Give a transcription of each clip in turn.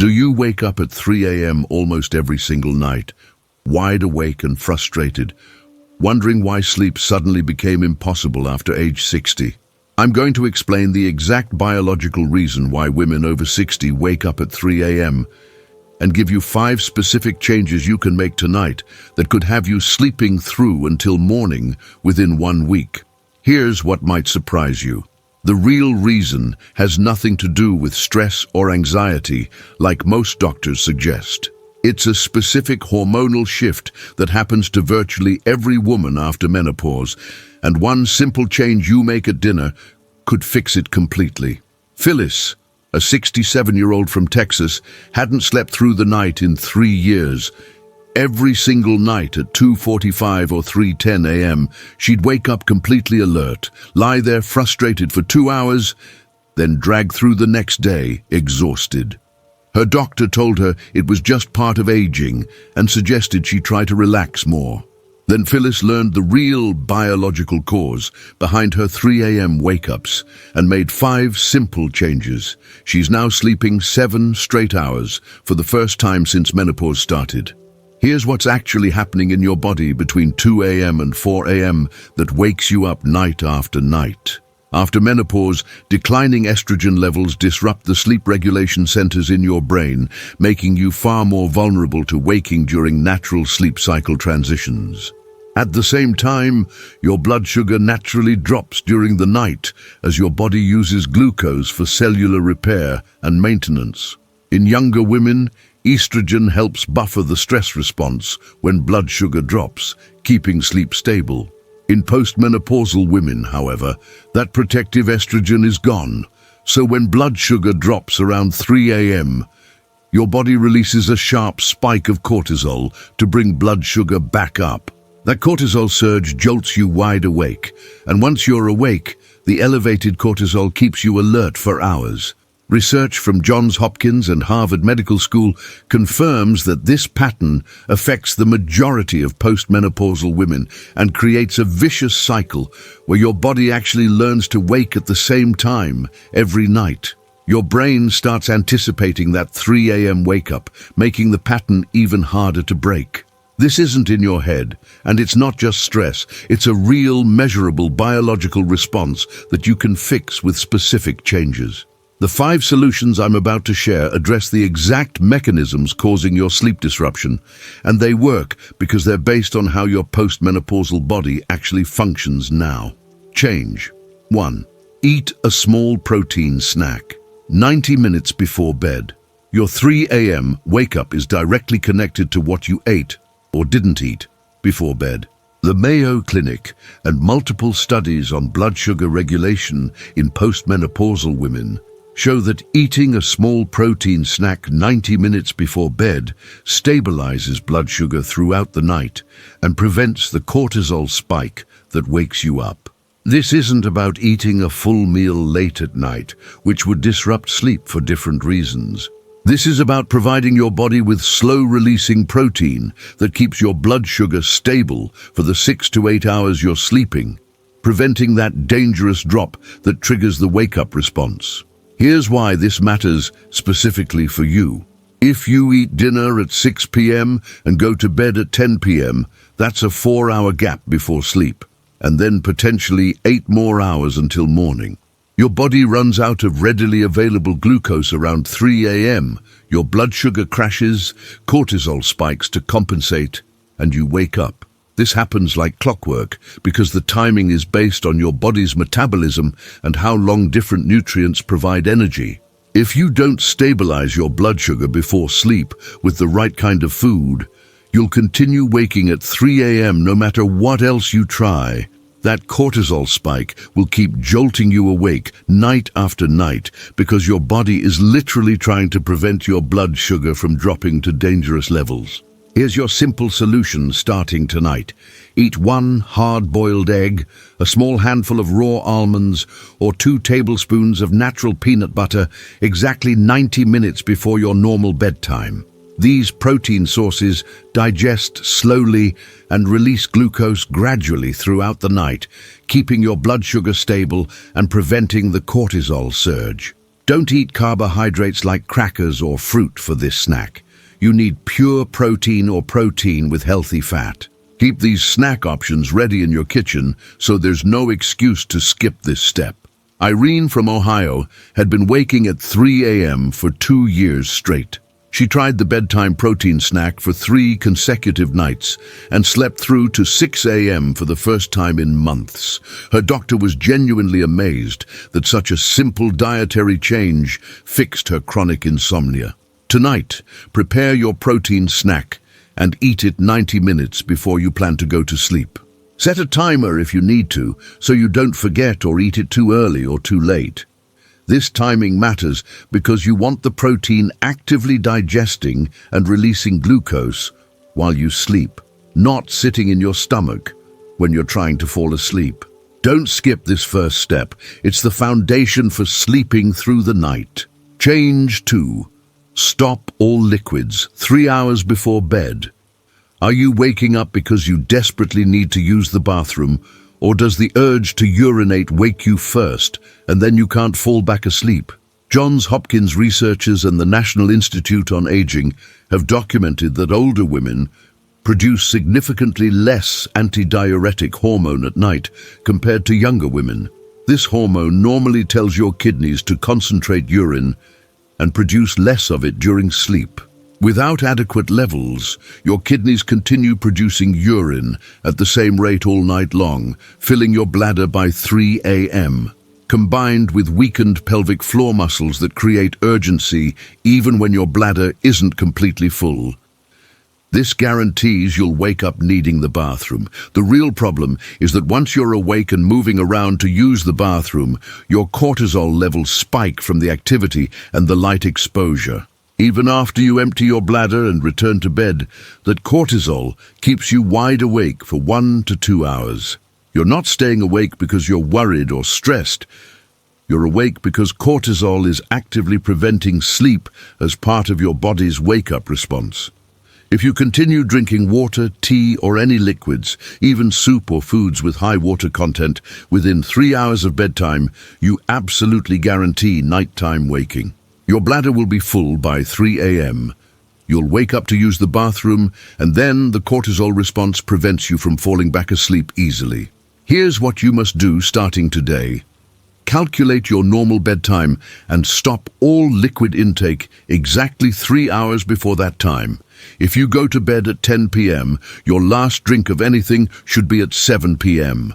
Do you wake up at 3 a.m. almost every single night, wide awake and frustrated, wondering why sleep suddenly became impossible after age 60? I'm going to explain the exact biological reason why women over 60 wake up at 3 a.m. and give you 5 specific changes you can make tonight that could have you sleeping through until morning within 1 week. Here's what might surprise you. The real reason has nothing to do with stress or anxiety, like most doctors suggest. It's a specific hormonal shift that happens to virtually every woman after menopause, and one simple change you make at dinner could fix it completely. Phyllis, a 67-year-old from Texas, hadn't slept through the night in 3 years. Every single night at 2:45 or 3:10 a.m., she'd wake up completely alert, lie there frustrated for 2 hours, then drag through the next day, exhausted. Her doctor told her it was just part of aging and suggested she try to relax more. Then Phyllis learned the real biological cause behind her 3 a.m. wake-ups and made 5 simple changes. She's now sleeping 7 straight hours for the first time since menopause started. Here's what's actually happening in your body between 2 a.m. and 4 a.m. that wakes you up night after night. After menopause, declining estrogen levels disrupt the sleep regulation centers in your brain, making you far more vulnerable to waking during natural sleep cycle transitions. At the same time, your blood sugar naturally drops during the night as your body uses glucose for cellular repair and maintenance. In younger women, estrogen helps buffer the stress response when blood sugar drops, keeping sleep stable. In postmenopausal women, however, that protective estrogen is gone, so when blood sugar drops around 3 a.m., your body releases a sharp spike of cortisol to bring blood sugar back up. That cortisol surge jolts you wide awake, and once you're awake, the elevated cortisol keeps you alert for hours. Research from Johns Hopkins and Harvard Medical School confirms that this pattern affects the majority of postmenopausal women and creates a vicious cycle where your body actually learns to wake at the same time every night. Your brain starts anticipating that 3 a.m. wake-up, making the pattern even harder to break. This isn't in your head, and it's not just stress. It's a real, measurable biological response that you can fix with specific changes. The 5 solutions I'm about to share address the exact mechanisms causing your sleep disruption, and they work because they're based on how your postmenopausal body actually functions now. Change. 1. Eat a small protein snack. 90 minutes before bed. Your 3 a.m. wake-up is directly connected to what you ate or didn't eat before bed. The Mayo Clinic and multiple studies on blood sugar regulation in postmenopausal women show that eating a small protein snack 90 minutes before bed stabilizes blood sugar throughout the night and prevents the cortisol spike that wakes you up. This isn't about eating a full meal late at night, which would disrupt sleep for different reasons. This is about providing your body with slow-releasing protein that keeps your blood sugar stable for the 6 to 8 hours you're sleeping, preventing that dangerous drop that triggers the wake-up response. Here's why this matters specifically for you. If you eat dinner at 6 p.m. and go to bed at 10 p.m., that's a 4-hour gap before sleep, and then potentially 8 more hours until morning. Your body runs out of readily available glucose around 3 a.m. Your blood sugar crashes, cortisol spikes to compensate, and you wake up. This happens like clockwork because the timing is based on your body's metabolism and how long different nutrients provide energy. If you don't stabilize your blood sugar before sleep with the right kind of food, you'll continue waking at 3 a.m. no matter what else you try. That cortisol spike will keep jolting you awake night after night because your body is literally trying to prevent your blood sugar from dropping to dangerous levels. Here's your simple solution starting tonight. Eat 1 hard-boiled egg, a small handful of raw almonds, or 2 tablespoons of natural peanut butter exactly 90 minutes before your normal bedtime. These protein sources digest slowly and release glucose gradually throughout the night, keeping your blood sugar stable and preventing the cortisol surge. Don't eat carbohydrates like crackers or fruit for this snack. You need pure protein or protein with healthy fat. Keep these snack options ready in your kitchen so there's no excuse to skip this step. Irene from Ohio had been waking at 3 a.m. for 2 years straight. She tried the bedtime protein snack for 3 consecutive nights and slept through to 6 a.m. for the first time in months. Her doctor was genuinely amazed that such a simple dietary change fixed her chronic insomnia. Tonight, prepare your protein snack and eat it 90 minutes before you plan to go to sleep. Set a timer if you need to, so you don't forget or eat it too early or too late. This timing matters because you want the protein actively digesting and releasing glucose while you sleep, not sitting in your stomach when you're trying to fall asleep. Don't skip this first step. It's the foundation for sleeping through the night. Change 2. Stop all liquids 3 hours before bed. Are you waking up because you desperately need to use the bathroom, or does the urge to urinate wake you first, and then you can't fall back asleep? Johns Hopkins researchers and the National Institute on Aging have documented that older women produce significantly less antidiuretic hormone at night compared to younger women. This hormone normally tells your kidneys to concentrate urine and produce less of it during sleep. Without adequate levels, your kidneys continue producing urine at the same rate all night long, filling your bladder by 3 a.m. Combined with weakened pelvic floor muscles that create urgency even when your bladder isn't completely full. This guarantees you'll wake up needing the bathroom. The real problem is that once you're awake and moving around to use the bathroom, your cortisol levels spike from the activity and the light exposure. Even after you empty your bladder and return to bed, that cortisol keeps you wide awake for 1 to 2 hours. You're not staying awake because you're worried or stressed. You're awake because cortisol is actively preventing sleep as part of your body's wake-up response. If you continue drinking water, tea, or any liquids, even soup or foods with high water content, within 3 hours of bedtime, you absolutely guarantee nighttime waking. Your bladder will be full by 3 a.m. You'll wake up to use the bathroom, and then the cortisol response prevents you from falling back asleep easily. Here's what you must do starting today. Calculate your normal bedtime and stop all liquid intake exactly 3 hours before that time. If you go to bed at 10 p.m., your last drink of anything should be at 7 p.m.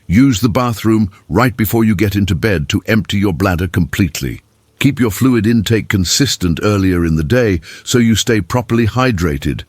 Use the bathroom right before you get into bed to empty your bladder completely. Keep your fluid intake consistent earlier in the day so you stay properly hydrated.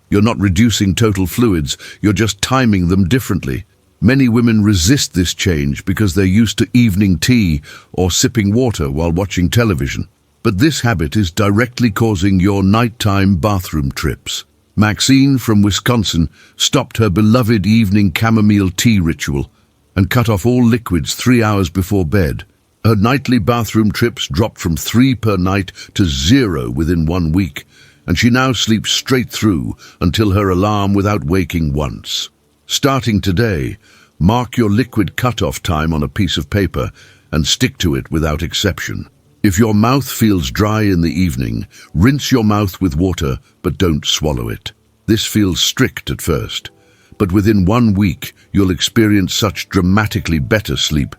You're not reducing total fluids, you're just timing them differently. Many women resist this change because they're used to evening tea or sipping water while watching television. But this habit is directly causing your nighttime bathroom trips. Maxine from Wisconsin stopped her beloved evening chamomile tea ritual and cut off all liquids 3 hours before bed. Her nightly bathroom trips dropped from 3 per night to 0 within 1 week, and she now sleeps straight through until her alarm without waking once. Starting today, mark your liquid cutoff time on a piece of paper and stick to it without exception. If your mouth feels dry in the evening, rinse your mouth with water, but don't swallow it. This feels strict at first, but within 1 week, you'll experience such dramatically better sleep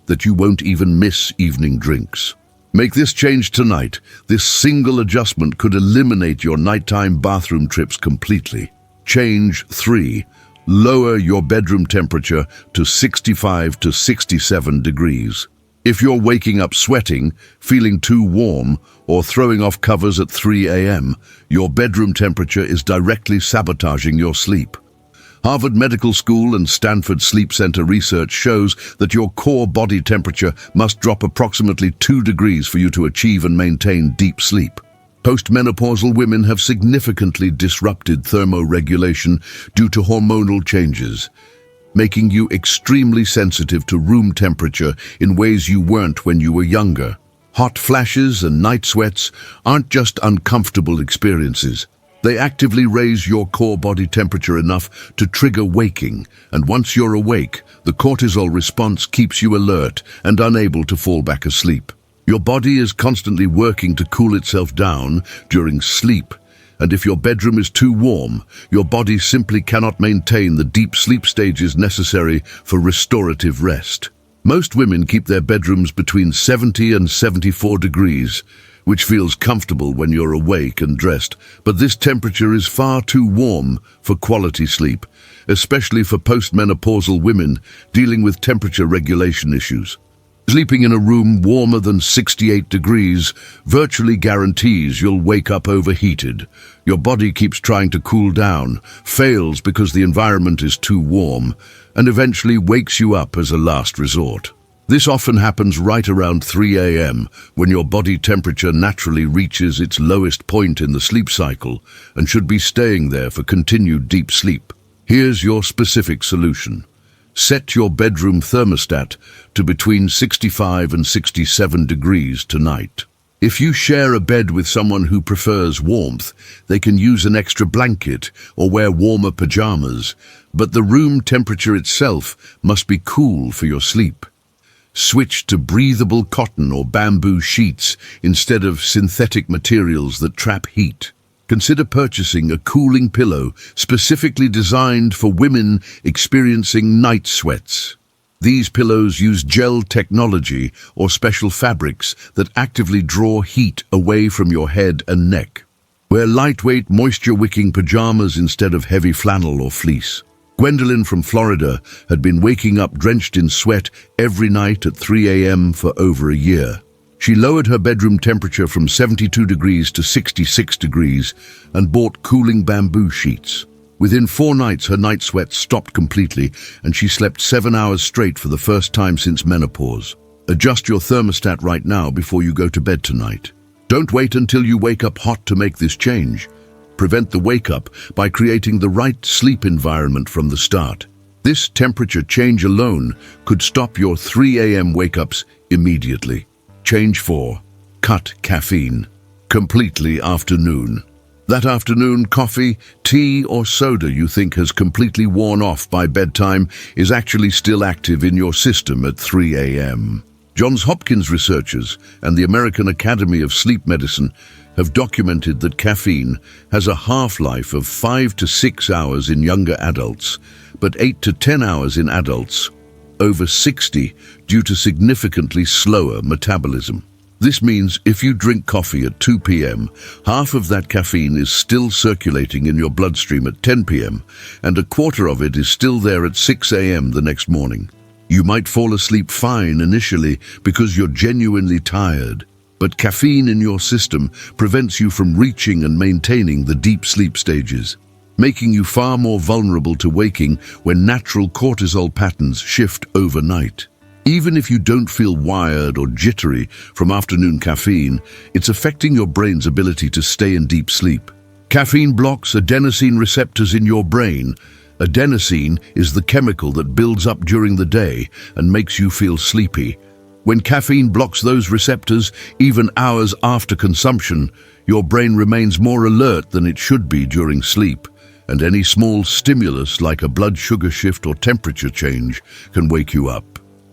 that you won't even miss evening drinks. Make this change tonight. This single adjustment could eliminate your nighttime bathroom trips completely. Change 3. Lower your bedroom temperature to 65 to 67 degrees. If you're waking up sweating, feeling too warm, or throwing off covers at 3 a.m., your bedroom temperature is directly sabotaging your sleep. Harvard Medical School and Stanford Sleep Center research shows that your core body temperature must drop approximately 2 degrees for you to achieve and maintain deep sleep. Postmenopausal women have significantly disrupted thermoregulation due to hormonal changes, making you extremely sensitive to room temperature in ways you weren't when you were younger. Hot flashes and night sweats aren't just uncomfortable experiences. They actively raise your core body temperature enough to trigger waking, and once you're awake, the cortisol response keeps you alert and unable to fall back asleep. Your body is constantly working to cool itself down during sleep, and if your bedroom is too warm, your body simply cannot maintain the deep sleep stages necessary for restorative rest. Most women keep their bedrooms between 70 and 74 degrees, which feels comfortable when you're awake and dressed, but this temperature is far too warm for quality sleep, especially for postmenopausal women dealing with temperature regulation issues. Sleeping in a room warmer than 68 degrees virtually guarantees you'll wake up overheated. Your body keeps trying to cool down, fails because the environment is too warm, and eventually wakes you up as a last resort. This often happens right around 3 a.m. when your body temperature naturally reaches its lowest point in the sleep cycle and should be staying there for continued deep sleep. Here's your specific solution. Set your bedroom thermostat to between 65 and 67 degrees tonight. If you share a bed with someone who prefers warmth, they can use an extra blanket or wear warmer pajamas, but the room temperature itself must be cool for your sleep. Switch to breathable cotton or bamboo sheets instead of synthetic materials that trap heat. Consider purchasing a cooling pillow specifically designed for women experiencing night sweats. These pillows use gel technology or special fabrics that actively draw heat away from your head and neck. Wear lightweight, moisture-wicking pajamas instead of heavy flannel or fleece. Gwendolyn from Florida had been waking up drenched in sweat every night at 3 a.m. for over a year. She lowered her bedroom temperature from 72 degrees to 66 degrees and bought cooling bamboo sheets. Within 4 nights, her night sweats stopped completely and she slept 7 hours straight for the first time since menopause. Adjust your thermostat right now before you go to bed tonight. Don't wait until you wake up hot to make this change. Prevent the wake-up by creating the right sleep environment from the start. This temperature change alone could stop your 3 a.m. wake-ups immediately. Change 4. Cut caffeine. Completely afternoon. That afternoon coffee, tea or soda you think has completely worn off by bedtime is actually still active in your system at 3 a.m. Johns Hopkins researchers and the American Academy of Sleep Medicine have documented that caffeine has a half-life of 5 to 6 hours in younger adults, but 8 to 10 hours in adults over 60 due to significantly slower metabolism. This means if you drink coffee at 2 p.m., half of that caffeine is still circulating in your bloodstream at 10 p.m., and a quarter of it is still there at 6 a.m. the next morning. You might fall asleep fine initially because you're genuinely tired, but caffeine in your system prevents you from reaching and maintaining the deep sleep stages, making you far more vulnerable to waking when natural cortisol patterns shift overnight. Even if you don't feel wired or jittery from afternoon caffeine, it's affecting your brain's ability to stay in deep sleep. Caffeine blocks adenosine receptors in your brain. Adenosine is the chemical that builds up during the day and makes you feel sleepy. When caffeine blocks those receptors, even hours after consumption, your brain remains more alert than it should be during sleep, and any small stimulus like a blood sugar shift or temperature change can wake you up.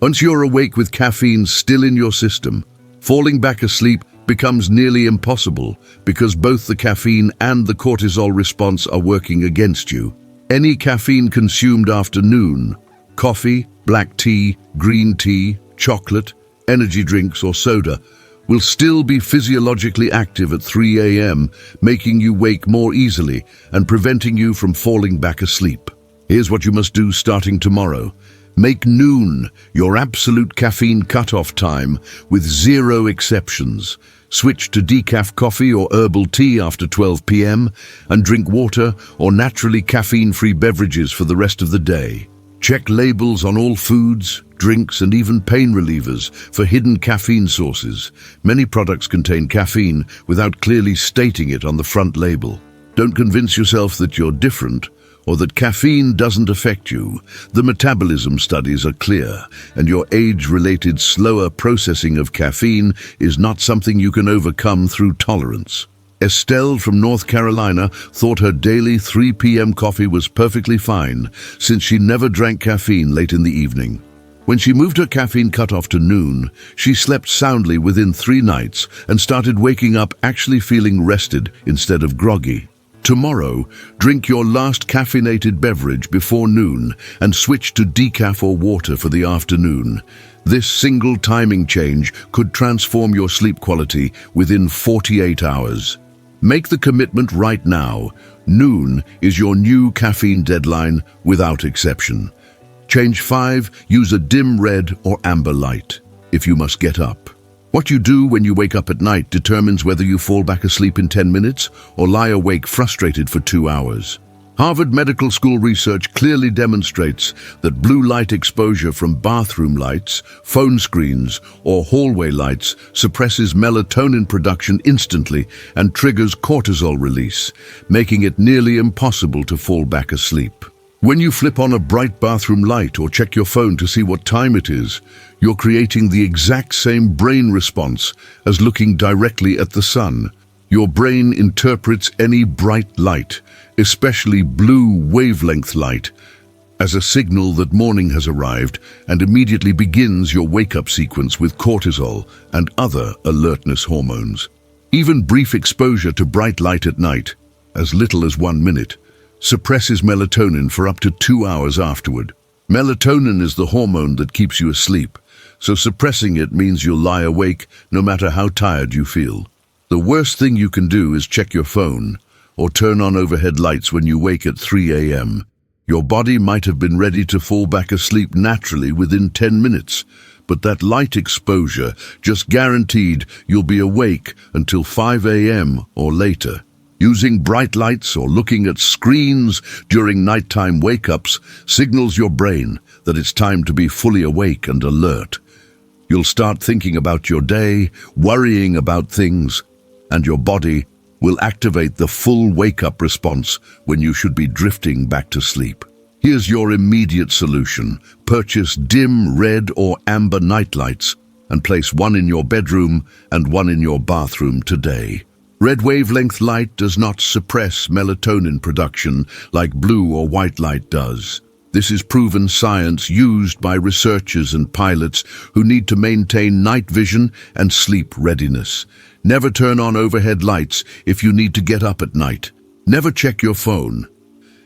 Once you're awake with caffeine still in your system, falling back asleep becomes nearly impossible because both the caffeine and the cortisol response are working against you. Any caffeine consumed after noon, coffee, black tea, green tea, chocolate, energy drinks or soda, will still be physiologically active at 3 a.m., making you wake more easily and preventing you from falling back asleep. Here's what you must do starting tomorrow. Make noon your absolute caffeine cutoff time with 0 exceptions. Switch to decaf coffee or herbal tea after 12 p.m. and drink water or naturally caffeine-free beverages for the rest of the day. Check labels on all foods, drinks, and even pain relievers for hidden caffeine sources. Many products contain caffeine without clearly stating it on the front label. Don't convince yourself that you're different or that caffeine doesn't affect you. The metabolism studies are clear, and your age-related slower processing of caffeine is not something you can overcome through tolerance. Estelle from North Carolina thought her daily 3 p.m. coffee was perfectly fine since she never drank caffeine late in the evening. When she moved her caffeine cutoff to noon, she slept soundly within 3 nights and started waking up actually feeling rested instead of groggy. Tomorrow, drink your last caffeinated beverage before noon and switch to decaf or water for the afternoon. This single timing change could transform your sleep quality within 48 hours. Make the commitment right now. Noon is your new caffeine deadline without exception. Change 5, use a dim red or amber light if you must get up. What you do when you wake up at night determines whether you fall back asleep in 10 minutes or lie awake frustrated for 2 hours. Harvard Medical School research clearly demonstrates that blue light exposure from bathroom lights, phone screens, or hallway lights suppresses melatonin production instantly and triggers cortisol release, making it nearly impossible to fall back asleep. When you flip on a bright bathroom light or check your phone to see what time it is, you're creating the exact same brain response as looking directly at the sun. Your brain interprets any bright light, especially blue wavelength light, as a signal that morning has arrived and immediately begins your wake-up sequence with cortisol and other alertness hormones. Even brief exposure to bright light at night, as little as 1 minute, suppresses melatonin for up to 2 hours afterward. Melatonin is the hormone that keeps you asleep, so suppressing it means you'll lie awake no matter how tired you feel. The worst thing you can do is check your phone or turn on overhead lights when you wake at 3 a.m. Your body might have been ready to fall back asleep naturally within 10 minutes, but that light exposure just guaranteed you'll be awake until 5 a.m. or later. Using bright lights or looking at screens during nighttime wake-ups signals your brain that it's time to be fully awake and alert. You'll start thinking about your day, worrying about things, and your body will activate the full wake-up response when you should be drifting back to sleep. Here's your immediate solution. Purchase dim red or amber nightlights and place one in your bedroom and one in your bathroom today. Red wavelength light does not suppress melatonin production like blue or white light does. This is proven science used by researchers and pilots who need to maintain night vision and sleep readiness. Never turn on overhead lights if you need to get up at night. Never check your phone.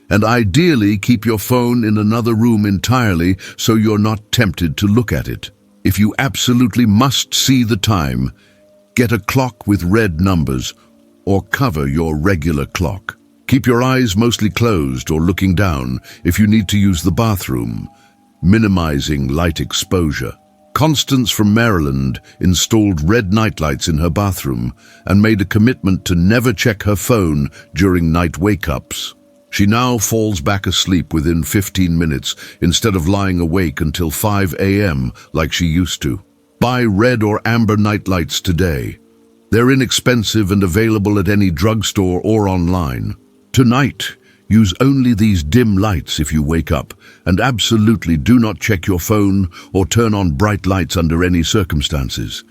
And ideally, keep your phone in another room entirely so you're not tempted to look at it. If you absolutely must see the time, get a clock with red numbers or cover your regular clock. Keep your eyes mostly closed or looking down if you need to use the bathroom, minimizing light exposure. Constance from Maryland installed red nightlights in her bathroom and made a commitment to never check her phone during night wake-ups. She now falls back asleep within 15 minutes instead of lying awake until 5 a.m. like she used to. Buy red or amber nightlights today. They're inexpensive and available at any drugstore or online. Tonight, use only these dim lights if you wake up, and absolutely do not check your phone or turn on bright lights under any circumstances.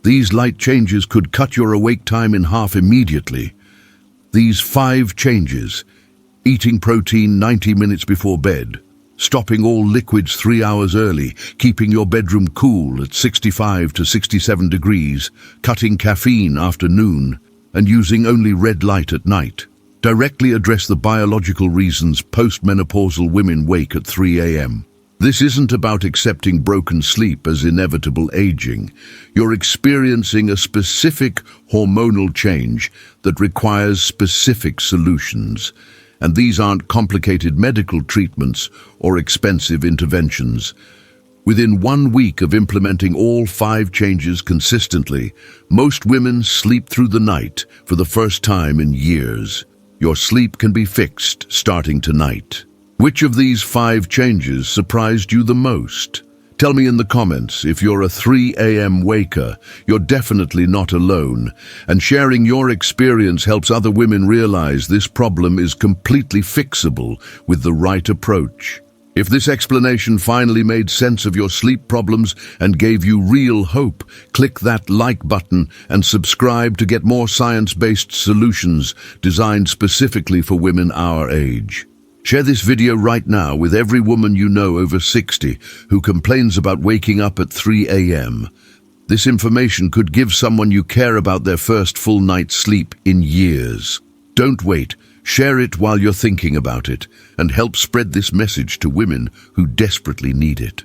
These light changes could cut your awake time in half immediately. These 5 changes: eating protein 90 minutes before bed, stopping all liquids 3 hours early, keeping your bedroom cool at 65 to 67 degrees, cutting caffeine after noon, and using only red light at night, directly address the biological reasons postmenopausal women wake at 3 a.m. This isn't about accepting broken sleep as inevitable aging. You're experiencing a specific hormonal change that requires specific solutions. And these aren't complicated medical treatments or expensive interventions. Within 1 week of implementing all 5 changes consistently, most women sleep through the night for the first time in years. Your sleep can be fixed starting tonight. Which of these 5 changes surprised you the most? Tell me in the comments. If you're a 3 a.m. waker, you're definitely not alone, and sharing your experience helps other women realize this problem is completely fixable with the right approach. If this explanation finally made sense of your sleep problems and gave you real hope, click that like button and subscribe to get more science-based solutions designed specifically for women our age. Share this video right now with every woman you know over 60 who complains about waking up at 3 a.m. This information could give someone you care about their first full night's sleep in years. Don't wait. Share it while you're thinking about it and help spread this message to women who desperately need it.